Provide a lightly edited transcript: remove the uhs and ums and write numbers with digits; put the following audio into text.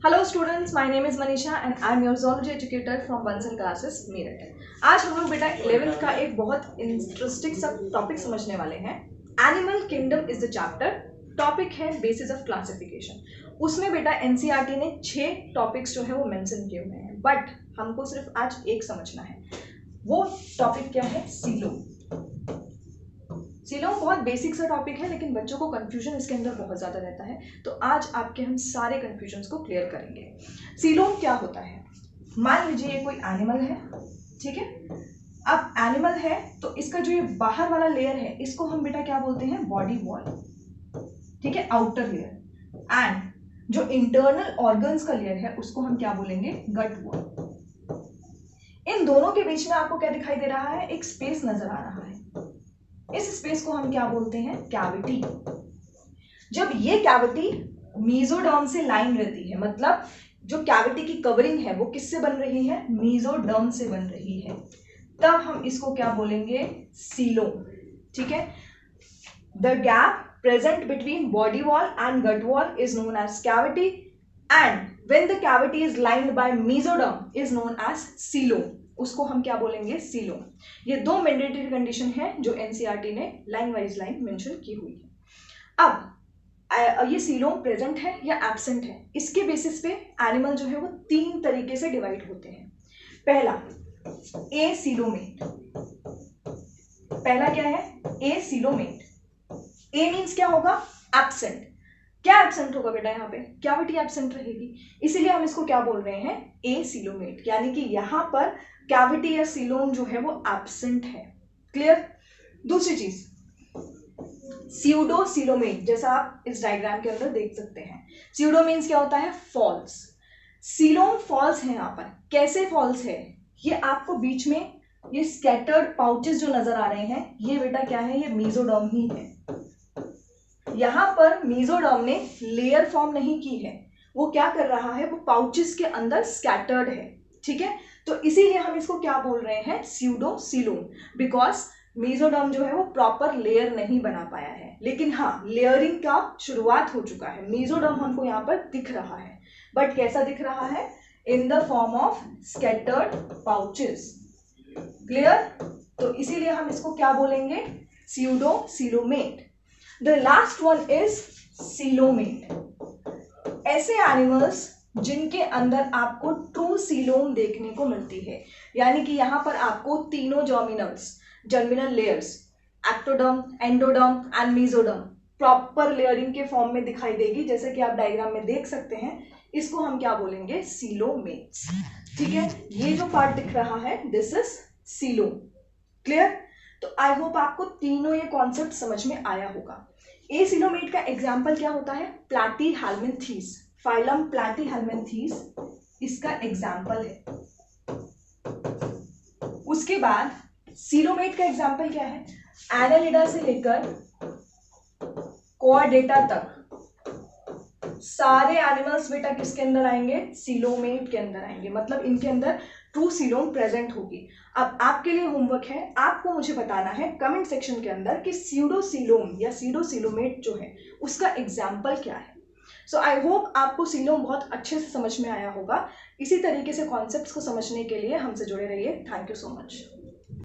Hello students, my name is Manisha and I am your zoology educator from Bansal classes Meerut. आज हम लोग बेटा 11th का एक बहुत इंटरेस्टिंग सा टॉपिक समझने वाले हैं। Animal kingdom is the chapter. Topic है बेसिस ऑफ क्लासिफिकेशन। उसमें बेटा एनसीईआरटी ने 6 टॉपिक्स जो है वो मेंशन किए हुए हैं, बट हमको सिर्फ आज एक समझना है। वो टॉपिक क्या है? सीलोम। सीलोम बहुत बेसिक सा टॉपिक है, लेकिन बच्चों को कंफ्यूजन इसके अंदर बहुत ज़्यादा रहता है, तो आज आपके हम सारे कंफ्यूजन्स को क्लियर करेंगे। सीलोम क्या होता है? मान लीजिए ये कोई एनिमल है, ठीक है। अब एनिमल है तो इसका जो ये बाहर वाला लेयर है इसको हम बेटा क्या बोलते हैं? बॉडी वॉल, ठीक है, आउटर लेयर। एंड जो इंटरनल ऑर्गन्स का लेयर है उसको हम क्या बोलेंगे? गट वॉल। इन दोनों के बीच में आपको क्या दिखाई दे रहा है? एक स्पेस नजर आ रहा है। इस स्पेस को हम क्या बोलते हैं? कैविटी। जब ये कैविटी मेसोडर्म से लाइन रहती है, मतलब जो कैविटी की कवरिंग है वो किससे बन रही है? मेसोडर्म से बन रही है, तब हम इसको क्या बोलेंगे? सीलोम, ठीक है। The gap present between body wall and gut wall is known as cavity and when the cavity is lined by mesoderm is known as coelom. उसको हम क्या बोलेंगे? सीलोम। ये 2 मैंडेटरी कंडीशन है जो एनसीईआरटी ने लाइन वाइज लाइन मेंशन की हुई है। अब ये सीलोम प्रेजेंट है या एब्सेंट है, इसके बेसिस पे एनिमल जो है वो 3 तरीके से डिवाइड होते हैं। पहला ए सीलोमेट। पहला क्या है? ए सीलोमेट। ए मीन्स क्या होगा? एब्सेंट। क्या एब्सेंट होगा बेटा? यहाँ पे कैविटी एब्सेंट रहेगी, इसीलिए हम इसको क्या बोल रहे हैं? ए सीलोमेट, यानी कि यहाँ पर कैविटी या सीलोम जो है वो एब्सेंट है। क्लियर? दूसरी चीज स्यूडो सीलोमेट, जैसा आप इस डायग्राम के अंदर देख सकते हैं। स्यूडो मीन्स क्या होता है? फॉल्स। सीलोम फॉल्स है। यहाँ पर कैसे फॉल्स है? ये आपको बीच में ये स्कैटर्ड पाउचेस जो नजर आ रहे हैं, ये बेटा क्या है? ये मेसोडर्म ही है। यहाँ पर मेसोडर्म ने लेयर फॉर्म नहीं की है, वो क्या कर रहा है? वो पाउचेस के अंदर स्कैटर्ड है, ठीक है। तो इसीलिए हम इसको क्या बोल रहे हैं? स्यूडो सीलोम, बिकॉज मेसोडर्म जो है वो प्रॉपर लेयर नहीं बना पाया है। लेकिन हाँ, लेयरिंग का शुरुआत हो चुका है। मेसोडर्म हमको यहाँ पर दिख रहा है, बट कैसा दिख रहा है? In the form of scattered pouches. Clear? तो इसीलिए हम इसको क्या बोलेंगे? Pseudo coelomate. The last one is coelomate. ऐसे एनिमल्स जिनके अंदर आपको ट्रू सीलोम देखने को मिलती है, यानी कि यहाँ पर आपको तीनों germinal layers, ectoderm, endoderm and mesoderm proper layering के फॉर्म में दिखाई देगी, जैसे कि आप डायग्राम में देख सकते हैं। इसको हम क्या बोलेंगे? सीलोमेट्स, ठीक है। ये जो पार्ट दिख रहा है दिस इज सीलोम। क्लियर? तो आई होप आपको तीनों ये कॉन्सेप्ट समझ में आया होगा। ए सीलोमेट का एग्जाम्पल क्या होता है? प्लैटीहेल्मिन्थीस, फाइलम प्लैटीहेल्मिन्थीस इसका एग्जाम्पल है। उसके बाद सीलोमेट का एग्जाम्पल क्या है? एनालिडा से लेकर कोआडेटा तक सारे एनिमल्स बेटा किसके अंदर आएंगे? सीलोमेट के अंदर आएंगे, मतलब इनके अंदर ट्रू सीलोम प्रेजेंट होगी। अब आपके लिए होमवर्क है, आपको मुझे बताना है कमेंट सेक्शन के अंदर कि स्यूडो सीलोम या स्यूडो सीलोमेट जो है उसका एग्जाम्पल क्या है। सो आई होप आपको सीलोम बहुत अच्छे से समझ में आया होगा। इसी तरीके से कॉन्सेप्ट्स को समझने के लिए हमसे जुड़े रहिए। Thank you so much.